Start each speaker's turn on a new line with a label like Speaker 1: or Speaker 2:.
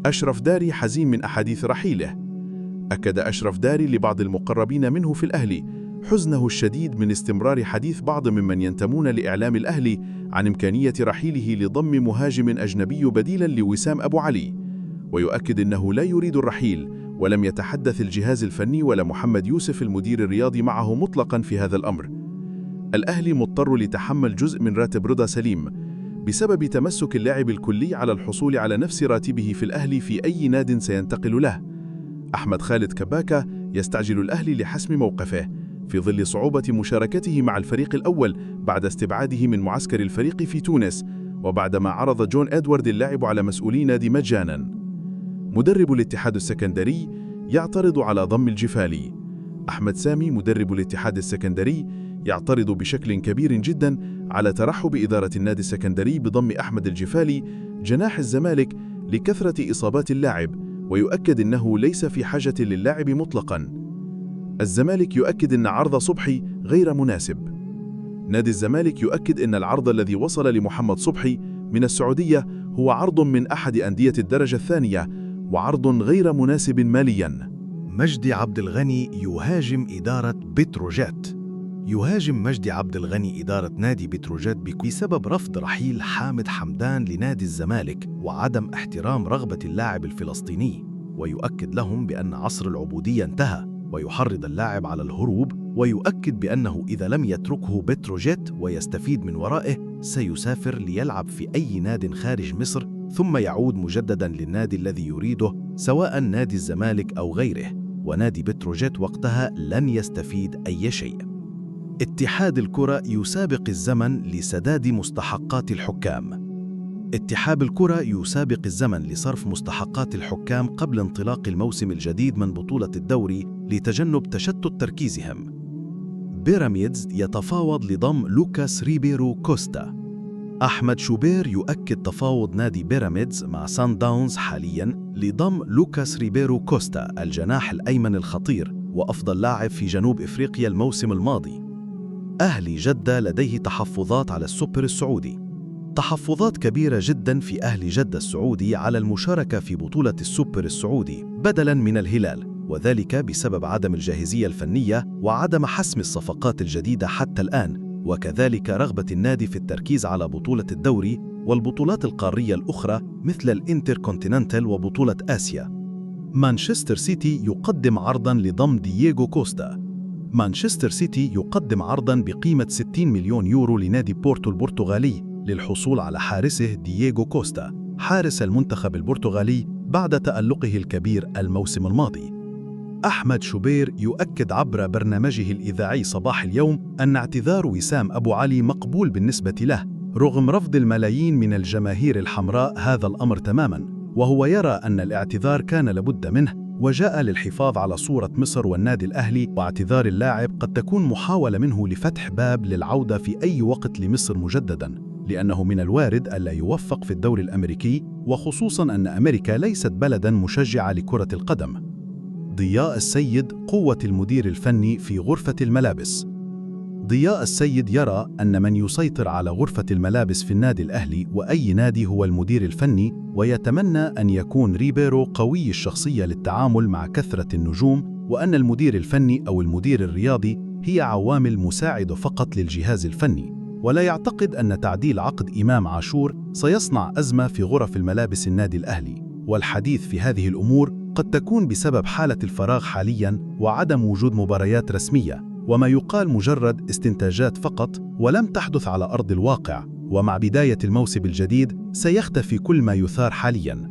Speaker 1: أشرف داري حزين من أحاديث رحيله. أكد أشرف داري لبعض المقربين منه في الأهلي حزنه الشديد من استمرار حديث بعض ممن ينتمون لإعلام الأهلي عن إمكانية رحيله لضم مهاجم أجنبي بديلاً لوسام أبو علي، ويؤكد أنه لا يريد الرحيل، ولم يتحدث الجهاز الفني ولا محمد يوسف المدير الرياضي معه مطلقاً في هذا الأمر. الأهلي مضطر لتحمل جزء من راتب رضا سليم بسبب تمسك اللاعب الكلي على الحصول على نفس راتبه في الأهلي في أي ناد سينتقل له. أحمد خالد كباكا يستعجل الأهلي لحسم موقفه في ظل صعوبة مشاركته مع الفريق الأول بعد استبعاده من معسكر الفريق في تونس، وبعدما عرض جون إدوارد اللاعب على مسؤولي نادي مجاناً. مدرب الاتحاد السكندري يعترض على ضم الجفالي. أحمد سامي مدرب الاتحاد السكندري يعترض بشكل كبير جدا على ترحب إدارة النادي السكندري بضم أحمد الجفالي جناح الزمالك لكثرة إصابات اللاعب، ويؤكد أنه ليس في حاجة للاعب مطلقا. الزمالك يؤكد أن عرض صبحي غير مناسب. نادي الزمالك يؤكد أن العرض الذي وصل لمحمد صبحي من السعودية هو عرض من أحد أندية الدرجة الثانية، وعرض غير مناسب ماليا.
Speaker 2: مجدي عبد الغني يهاجم إدارة بتروجيت. يهاجم مجدي عبد الغني إدارة نادي بتروجيت بسبب رفض رحيل حامد حمدان لنادي الزمالك وعدم احترام رغبة اللاعب الفلسطيني، ويؤكد لهم بأن عصر العبودية انتهى، ويحرض اللاعب على الهروب، ويؤكد بأنه إذا لم يتركه بتروجيت ويستفيد من ورائه سيسافر ليلعب في أي ناد خارج مصر ثم يعود مجدداً للنادي الذي يريده سواء نادي الزمالك أو غيره، ونادي بتروجيت وقتها لن يستفيد أي شيء. اتحاد الكرة يسابق الزمن لسداد مستحقات الحكام. اتحاد الكرة يسابق الزمن لصرف مستحقات الحكام قبل انطلاق الموسم الجديد من بطولة الدوري لتجنب تشتت تركيزهم. بيراميدز يتفاوض لضم لوكاس ريبيرو كوستا. أحمد شوبير يؤكد تفاوض نادي بيراميدز مع سان داونز حالياً لضم لوكاس ريبيرو كوستا الجناح الأيمن الخطير وأفضل لاعب في جنوب إفريقيا الموسم الماضي. أهلي جدة لديه تحفظات على السوبر السعودي. تحفظات كبيرة جدا في أهلي جدة السعودي على المشاركة في بطولة السوبر السعودي بدلا من الهلال، وذلك بسبب عدم الجاهزية الفنية وعدم حسم الصفقات الجديدة حتى الآن، وكذلك رغبة النادي في التركيز على بطولة الدوري والبطولات القارية الأخرى مثل الانتركونتيننتال وبطولة آسيا. مانشستر سيتي يقدم عرضا لضم دييغو كوستا. مانشستر سيتي يقدم عرضاً بقيمة 60 مليون يورو لنادي بورتو البرتغالي للحصول على حارسه دييغو كوستا حارس المنتخب البرتغالي بعد تألقه الكبير الموسم الماضي. أحمد شوبير يؤكد عبر برنامجه الإذاعي صباح اليوم أن اعتذار وسام أبو علي مقبول بالنسبة له رغم رفض الملايين من الجماهير الحمراء هذا الأمر تماماً، وهو يرى أن الاعتذار كان لابد منه وجاء للحفاظ على صورة مصر والنادي الأهلي، واعتذار اللاعب قد تكون محاولة منه لفتح باب للعودة في أي وقت لمصر مجدداً، لأنه من الوارد ألا يوفق في الدوري الأمريكي، وخصوصاً أن أمريكا ليست بلداً مشجعة لكرة القدم. ضياء السيد قوة المدير الفني في غرفة الملابس. ضياء السيد يرى أن من يسيطر على غرفة الملابس في النادي الأهلي وأي نادي هو المدير الفني، ويتمنى أن يكون ريبيرو قوي الشخصية للتعامل مع كثرة النجوم، وأن المدير الفني أو المدير الرياضي هي عوامل مساعدة فقط للجهاز الفني، ولا يعتقد أن تعديل عقد إمام عاشور سيصنع أزمة في غرف الملابس النادي الأهلي. والحديث في هذه الأمور قد تكون بسبب حالة الفراغ حالياً وعدم وجود مباريات رسمية، وما يقال مجرد استنتاجات فقط ولم تحدث على أرض الواقع، ومع بداية الموسم الجديد سيختفي كل ما يثار حالياً.